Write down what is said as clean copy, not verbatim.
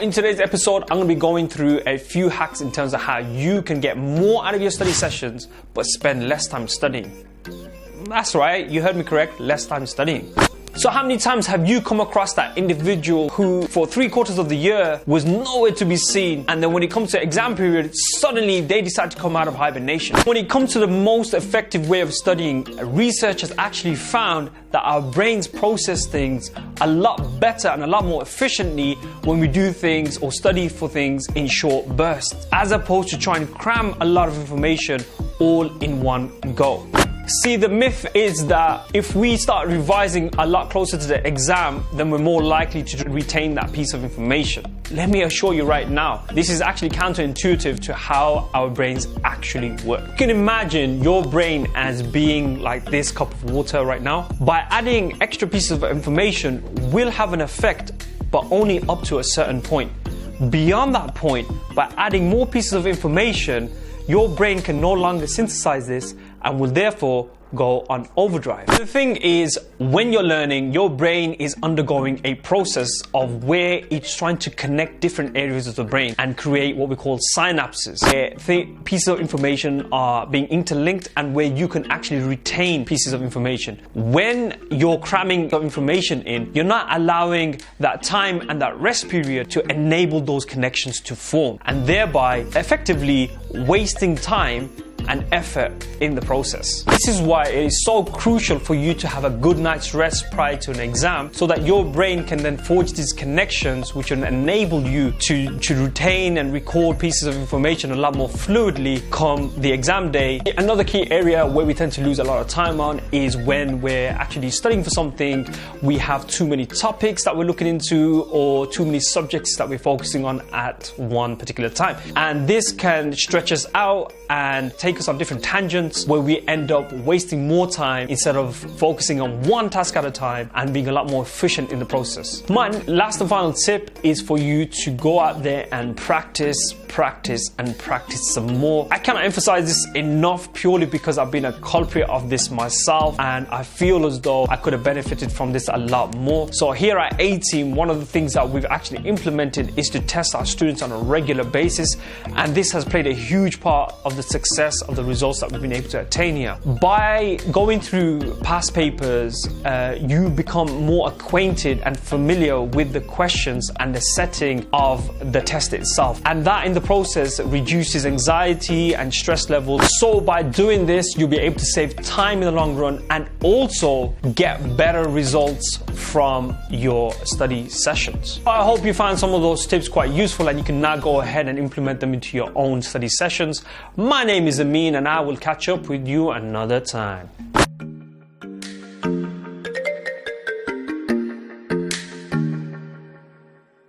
in today's episode, I'm going to be going through a few hacks in terms of how you can get more out of your study sessions, but spend less time studying. That's right, you heard me correct, less time studying. So how many times have you come across that individual who for 3/4 of the year was nowhere to be seen, and then when it comes to exam period, suddenly they decide to come out of hibernation? When it comes to the most effective way of studying, research has actually found that our brains process things a lot better and a lot more efficiently when we do things or study for things in short bursts, as opposed to trying to cram a lot of information all in one go. See, the myth is that if we start revising a lot closer to the exam, then we're more likely to retain that piece of information. Let me assure you right now, this is actually counterintuitive to how our brains actually work. You can imagine your brain as being like this cup of water right now. By adding extra pieces of information will have an effect, but only up to a certain point. Beyond that point, by adding more pieces of information, your brain can no longer synthesize this and will therefore go on overdrive. The thing is, when you're learning, your brain is undergoing a process of where it's trying to connect different areas of the brain and create what we call synapses, where pieces of information are being interlinked and where you can actually retain pieces of information. When you're cramming information in, you're not allowing that time and that rest period to enable those connections to form, and thereby effectively wasting time and effort in the process. This is why it is so crucial for you to have a good night's rest prior to an exam, so that your brain can then forge these connections which will enable you to retain and record pieces of information a lot more fluidly come the exam day. Another key area where we tend to lose a lot of time on is when we're actually studying for something, we have too many topics that we're looking into or too many subjects that we're focusing on at one particular time. And this can stretch us out and take us on different tangents where we end up wasting more time instead of focusing on one task at a time and being a lot more efficient in the process. My last and final tip is for you to go out there and practice some more. I cannot emphasize this enough, purely because I've been a culprit of this myself and I feel as though I could have benefited from this a lot more. So here at A-Team, one of the things that we've actually implemented is to test our students on a regular basis, and this has played a huge part of the success of the results that we've been able to attain here. By going through past papers, you become more acquainted and familiar with the questions and the setting of the test itself, and that in the process reduces anxiety and stress levels. So by doing this, you'll be able to save time in the long run and also get better results from your study sessions. I hope you find some of those tips quite useful and you can now go ahead and implement them into your own study sessions. My name is Amin and I will catch up with you another time.